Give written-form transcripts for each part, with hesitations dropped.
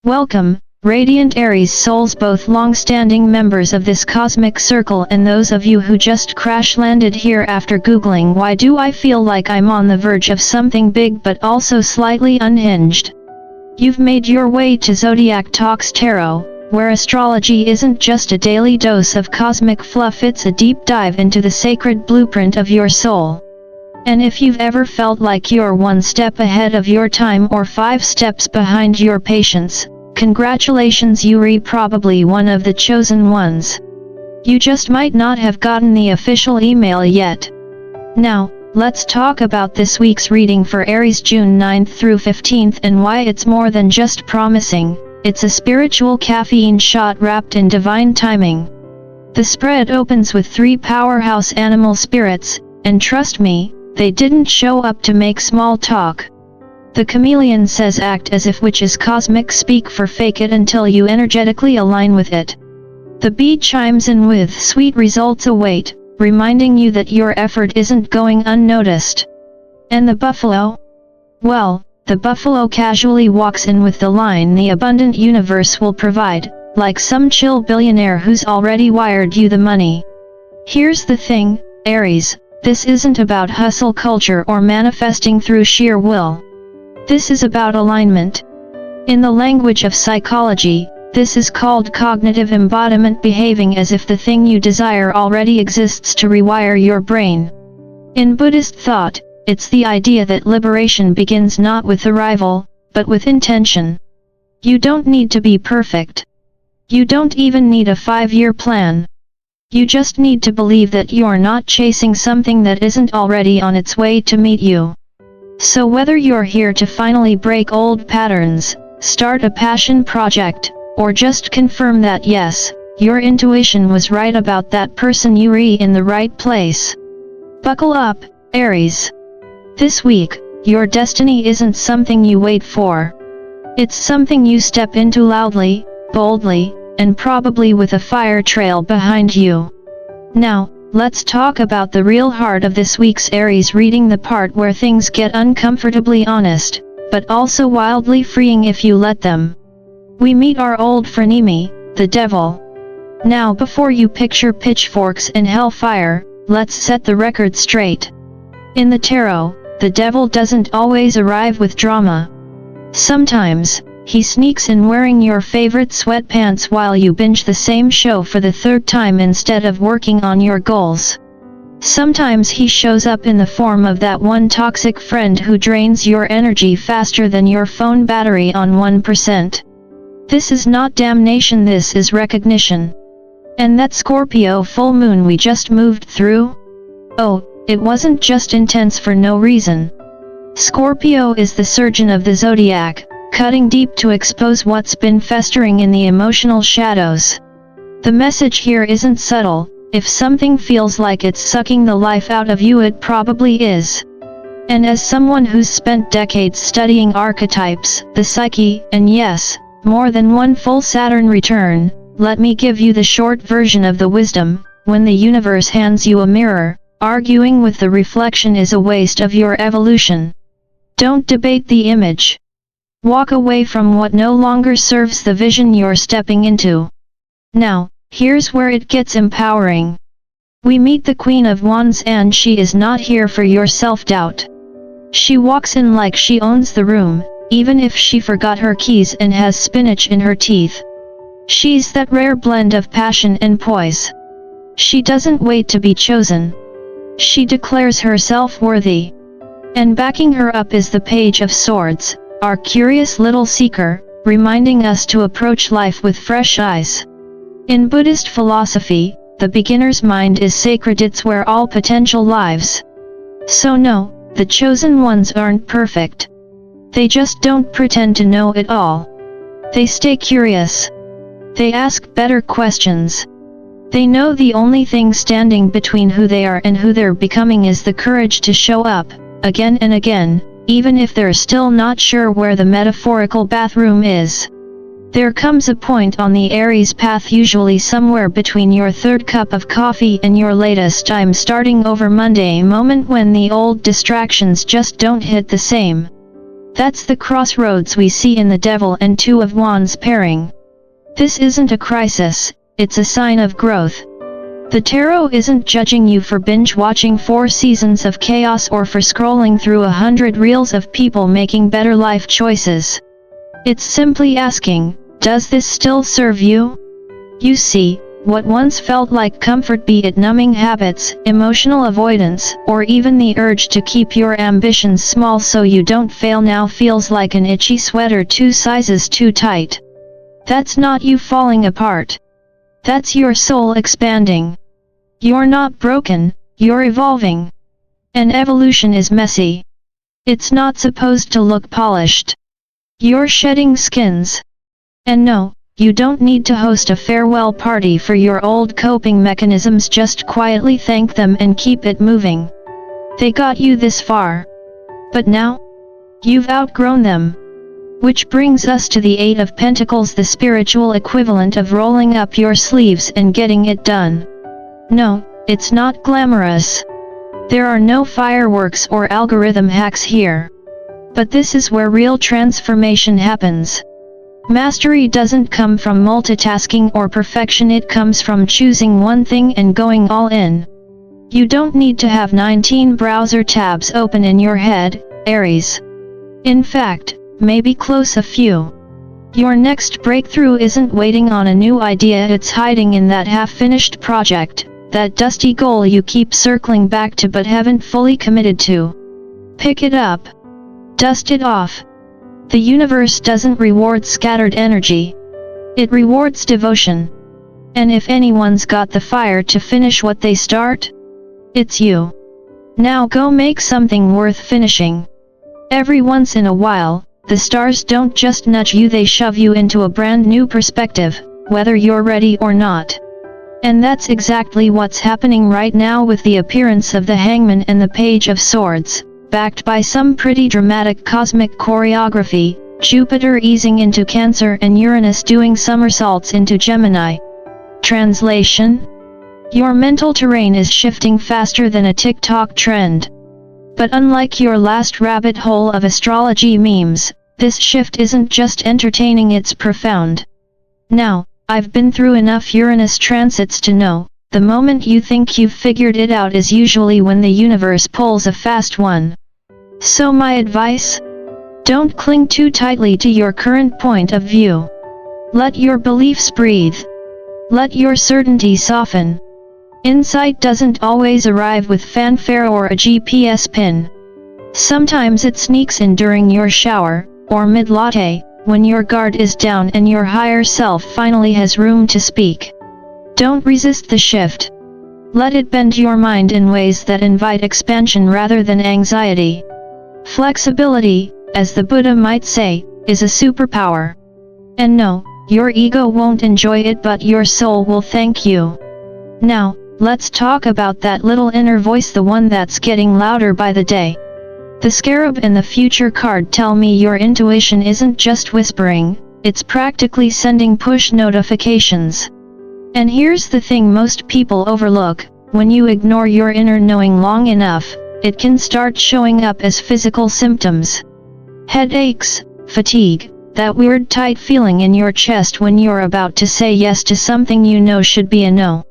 Welcome, radiant Aries souls, both long-standing members of this cosmic circle and those of you who just crash-landed here after googling why do I feel like I'm on the verge of something big but also slightly unhinged. You've made your way to Zodiac Talks Tarot, where astrology isn't just a daily dose of cosmic fluff, it's a deep dive into the sacred blueprint of your soul. And if you've ever felt like you're one step ahead of your time or 5 steps behind your patience, congratulations, you're probably one of the chosen ones. You just might not have gotten the official email yet. Now, let's talk about this week's reading for Aries June 9th through 15th and why it's more than just promising, it's a spiritual caffeine shot wrapped in divine timing. The spread opens with 3 powerhouse animal spirits, and trust me, they didn't show up to make small talk. The chameleon says act as if, which is cosmic speak for fake it until you energetically align with it. The bee chimes in with sweet results await, reminding you that your effort isn't going unnoticed. And the buffalo? Well, the buffalo casually walks in with the line the abundant universe will provide, like some chill billionaire who's already wired you the money. Here's the thing, Aries, this isn't about hustle culture or manifesting through sheer will. This is about alignment. In the language of psychology, this is called cognitive embodiment, behaving as if the thing you desire already exists to rewire your brain. In Buddhist thought, it's the idea that liberation begins not with arrival, but with intention. You don't need to be perfect. You don't even need a 5-year plan. You just need to believe that you're not chasing something that isn't already on its way to meet you. So whether you're here to finally break old patterns, start a passion project, or just confirm that yes, your intuition was right about that person, you're in the right place. Buckle up, Aries. This week, your destiny isn't something you wait for. It's something you step into loudly, boldly, and probably with a fire trail behind you. Now, let's talk about the real heart of this week's Aries reading, the part where things get uncomfortably honest, but also wildly freeing if you let them. We meet our old frenemy, the devil. Now, before you picture pitchforks and hellfire, let's set the record straight. In the tarot, the devil doesn't always arrive with drama. Sometimes, he sneaks in wearing your favorite sweatpants while you binge the same show for the 3rd time instead of working on your goals. Sometimes he shows up in the form of that one toxic friend who drains your energy faster than your phone battery on 1%. This is not damnation, this is recognition. And that Scorpio full moon we just moved through? Oh, it wasn't just intense for no reason. Scorpio is the surgeon of the zodiac, cutting deep to expose what's been festering in the emotional shadows. The message here isn't subtle. If something feels like it's sucking the life out of you, it probably is. And as someone who's spent decades studying archetypes, the psyche, and yes, more than one full Saturn return, let me give you the short version of the wisdom. When the universe hands you a mirror, arguing with the reflection is a waste of your evolution. Don't debate the image. Walk away from what no longer serves the vision you're stepping into. Now, here's where it gets empowering. We meet the Queen of Wands, and she is not here for your self-doubt. She walks in like she owns the room, even if she forgot her keys and has spinach in her teeth. She's that rare blend of passion and poise. She doesn't wait to be chosen. She declares herself worthy. And backing her up is the Page of Swords, our curious little seeker, reminding us to approach life with fresh eyes. In Buddhist philosophy, the beginner's mind is sacred, it's where all potential lives. So no, the chosen ones aren't perfect. They just don't pretend to know it all. They stay curious. They ask better questions. They know the only thing standing between who they are and who they're becoming is the courage to show up, again and again, even if they're still not sure where the metaphorical bathroom is. There comes a point on the Aries path, usually somewhere between your 3rd cup of coffee and your latest "I'm starting over Monday" moment, when the old distractions just don't hit the same. That's the crossroads we see in the Devil and Two of Wands pairing. This isn't a crisis, it's a sign of growth. The tarot isn't judging you for binge-watching 4 seasons of chaos or for scrolling through 100 reels of people making better life choices. It's simply asking, does this still serve you? You see, what once felt like comfort, be it numbing habits, emotional avoidance, or even the urge to keep your ambitions small so you don't fail, now feels like an itchy sweater 2 sizes too tight. That's not you falling apart. That's your soul expanding. You're not broken, you're evolving. And evolution is messy. It's not supposed to look polished. You're shedding skins. And no, you don't need to host a farewell party for your old coping mechanisms, just quietly thank them and keep it moving. They got you this far. But now? You've outgrown them. Which brings us to the 8 of Pentacles, the spiritual equivalent of rolling up your sleeves and getting it done. No, it's not glamorous. There are no fireworks or algorithm hacks here. But this is where real transformation happens. Mastery doesn't come from multitasking or perfection, it comes from choosing one thing and going all in. You don't need to have 19 browser tabs open in your head, Aries. In fact, maybe close a few. Your next breakthrough isn't waiting on a new idea, it's hiding in that half-finished project, that dusty goal you keep circling back to but haven't fully committed to. Pick it up. Dust it off. The universe doesn't reward scattered energy. It rewards devotion. And if anyone's got the fire to finish what they start, it's you. Now go make something worth finishing. Every once in a while, the stars don't just nudge you, they shove you into a brand new perspective, whether you're ready or not. And that's exactly what's happening right now with the appearance of the Hangman and the Page of Swords, backed by some pretty dramatic cosmic choreography, Jupiter easing into Cancer and Uranus doing somersaults into Gemini. Translation? Your mental terrain is shifting faster than a TikTok trend. But unlike your last rabbit hole of astrology memes, this shift isn't just entertaining, it's profound. Now, I've been through enough Uranus transits to know, the moment you think you've figured it out is usually when the universe pulls a fast one. So my advice? Don't cling too tightly to your current point of view. Let your beliefs breathe. Let your certainty soften. Insight doesn't always arrive with fanfare or a GPS pin. Sometimes it sneaks in during your shower, or mid-latte, when your guard is down and your higher self finally has room to speak. Don't resist the shift. Let it bend your mind in ways that invite expansion rather than anxiety. Flexibility, as the Buddha might say, is a superpower. And no, your ego won't enjoy it, but your soul will thank you. Now, let's talk about that little inner voice, the one that's getting louder by the day. The Scarab and the Future card tell me your intuition isn't just whispering, it's practically sending push notifications. And here's the thing most people overlook: when you ignore your inner knowing long enough, it can start showing up as physical symptoms. Headaches, fatigue, that weird tight feeling in your chest when you're about to say yes to something you know should be a no.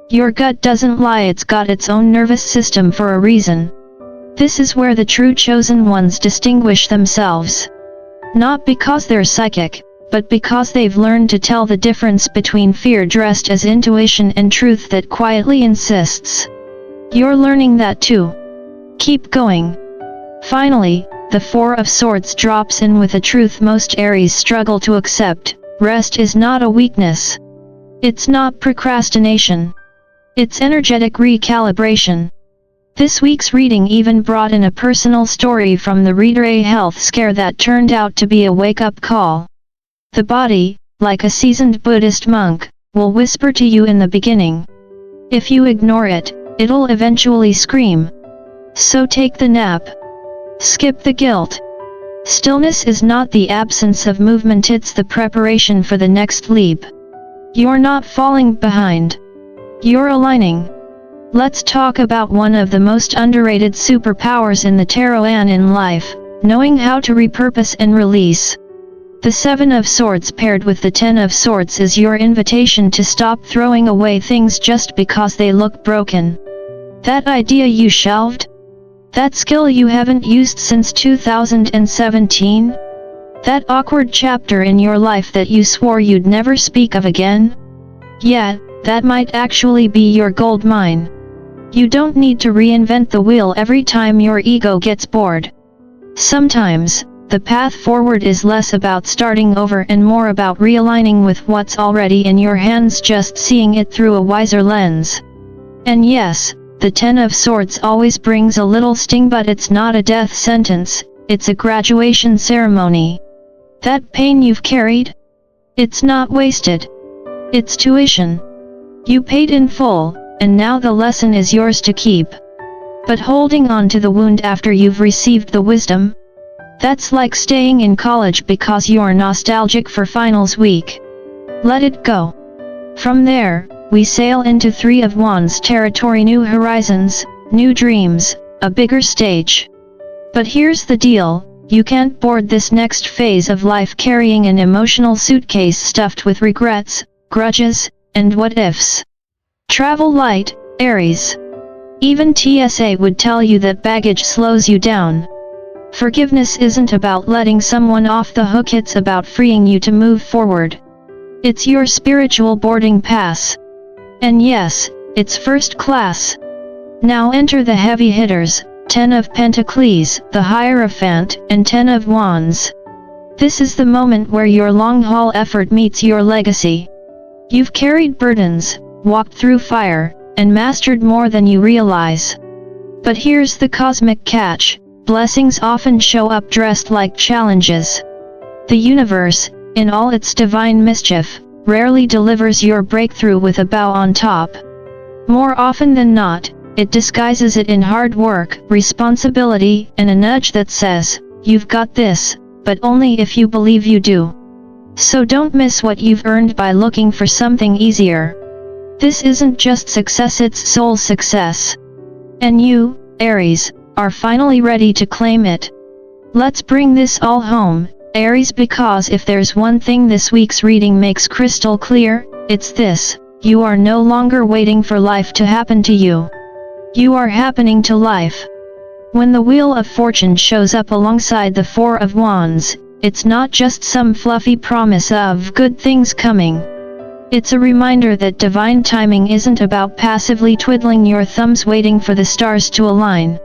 Your gut doesn't lie, it's got its own nervous system for a reason. This is where the true chosen ones distinguish themselves. Not because they're psychic, but because they've learned to tell the difference between fear dressed as intuition and truth that quietly insists. You're learning that too. Keep going. Finally, the Four of Swords drops in with a truth most Aries struggle to accept: rest is not a weakness. It's not procrastination. It's energetic recalibration. This week's reading even brought in a personal story from the reader, a health scare that turned out to be a wake-up call. The body, like a seasoned Buddhist monk, will whisper to you in the beginning. If you ignore it, it'll eventually scream. So take the nap. Skip the guilt. Stillness is not the absence of movement, it's the preparation for the next leap. You're not falling behind. You're aligning. Let's talk about one of the most underrated superpowers in the tarot and in life, knowing how to repurpose and release. The Seven of Swords paired with the Ten of Swords is your invitation to stop throwing away things just because they look broken. That idea you shelved? That skill you haven't used since 2017? That awkward chapter in your life that you swore you'd never speak of again? Yeah, that might actually be your gold mine. You don't need to reinvent the wheel every time your ego gets bored. Sometimes, the path forward is less about starting over and more about realigning with what's already in your hands, just seeing it through a wiser lens. And yes, the Ten of Swords always brings a little sting, but it's not a death sentence, it's a graduation ceremony. That pain you've carried? It's not wasted. It's tuition. You paid in full, and now the lesson is yours to keep. But holding on to the wound after you've received the wisdom? That's like staying in college because you're nostalgic for finals week. Let it go. From there, we sail into Three of Wands territory, new horizons, new dreams, a bigger stage. But here's the deal, you can't board this next phase of life carrying an emotional suitcase stuffed with regrets, grudges, and what-ifs. Travel light, Aries. Even TSA would tell you that baggage slows you down. Forgiveness isn't about letting someone off the hook, it's about freeing you to move forward. It's your spiritual boarding pass. And yes, it's first class. Now enter the heavy hitters, 10 of Pentacles, the Hierophant, and 10 of Wands. This is the moment where your long-haul effort meets your legacy. You've carried burdens, walked through fire, and mastered more than you realize. But here's the cosmic catch. Blessings often show up dressed like challenges. The universe, in all its divine mischief, rarely delivers your breakthrough with a bow on top. More often than not, it disguises it in hard work, responsibility, and a nudge that says, "You've got this," but only if you believe you do. So don't miss what you've earned by looking for something easier. This isn't just success, it's soul success. And you, Aries, are finally ready to claim it. Let's bring this all home, Aries, because if there's one thing this week's reading makes crystal clear, it's this: you are no longer waiting for life to happen to you. You are happening to life. When the Wheel of Fortune shows up alongside the Four of Wands, it's not just some fluffy promise of good things coming. It's a reminder that divine timing isn't about passively twiddling your thumbs waiting for the stars to align.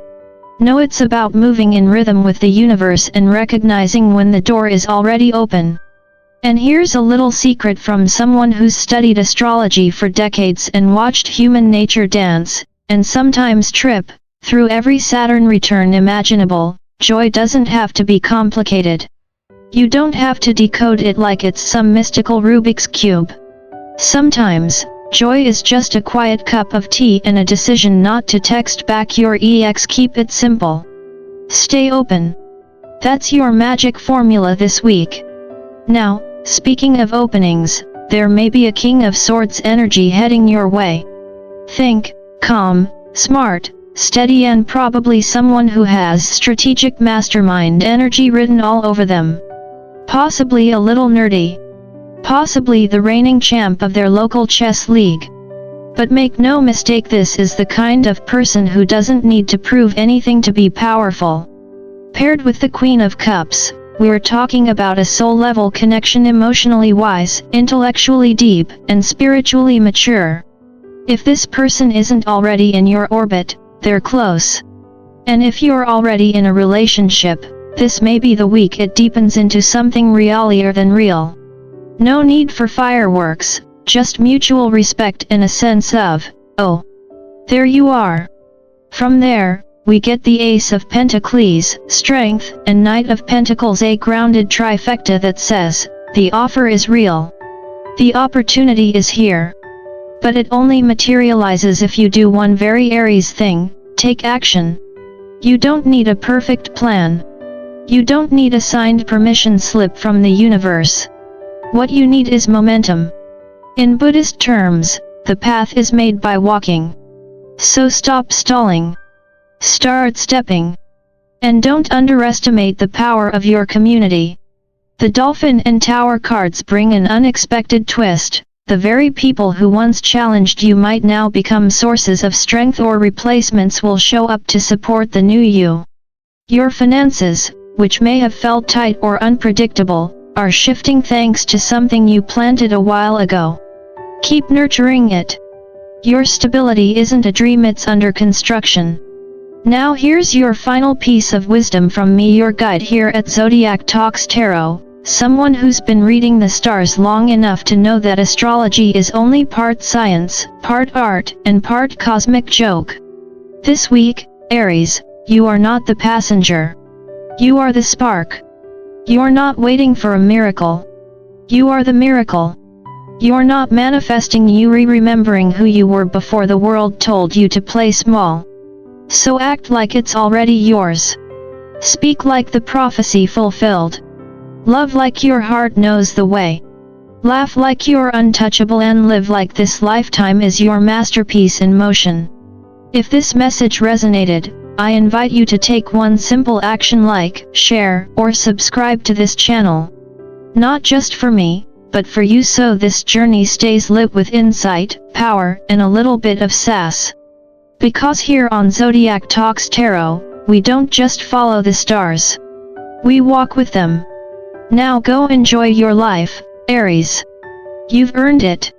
No, it's about moving in rhythm with the universe and recognizing when the door is already open. And here's a little secret from someone who's studied astrology for decades and watched human nature dance, and sometimes trip, through every Saturn return imaginable. Joy doesn't have to be complicated. You don't have to decode it like it's some mystical Rubik's Cube. Sometimes, joy is just a quiet cup of tea and a decision not to text back your ex. Keep it simple. Stay open. That's your magic formula this week. Now, speaking of openings, there may be a King of Swords energy heading your way. Think, calm, smart, steady, and probably someone who has strategic mastermind energy written all over them. Possibly a little nerdy. Possibly the reigning champ of their local chess league. But make no mistake, this is the kind of person who doesn't need to prove anything to be powerful. Paired with the Queen of Cups, we're talking about a soul-level connection, emotionally wise, intellectually deep, and spiritually mature. If this person isn't already in your orbit, they're close. And if you're already in a relationship, this may be the week it deepens into something realier than real. No need for fireworks, just mutual respect and a sense of, oh, there you are. From there, we get the Ace of Pentacles, strength, and Knight of Pentacles, a grounded trifecta that says, the offer is real. The opportunity is here. But it only materializes if you do one very Aries thing: take action. You don't need a perfect plan. You don't need a signed permission slip from the universe. What you need is momentum. In Buddhist terms, the path is made by walking. So stop stalling. Start stepping. And don't underestimate the power of your community. The Dolphin and Tower cards bring an unexpected twist. The very people who once challenged you might now become sources of strength, or replacements will show up to support the new you. Your finances, which may have felt tight or unpredictable, are shifting thanks to something you planted a while ago. Keep nurturing it. Your stability isn't a dream, it's under construction. Now here's your final piece of wisdom from me, your guide here at Zodiac Talks Tarot, someone who's been reading the stars long enough to know that astrology is only part science, part art, and part cosmic joke. This week, Aries, you are not the passenger. You are the spark. You're not waiting for a miracle. You are the miracle. You're not manifesting, you're remembering who you were before the world told you to play small. So act like it's already yours. Speak like the prophecy fulfilled. Love like your heart knows the way. Laugh like you're untouchable, and live like this lifetime is your masterpiece in motion. If this message resonated, I invite you to take one simple action, like, share, or subscribe to this channel. Not just for me, but for you, so this journey stays lit with insight, power, and a little bit of sass. Because here on Zodiac Talks Tarot, we don't just follow the stars. We walk with them. Now go enjoy your life, Aries. You've earned it.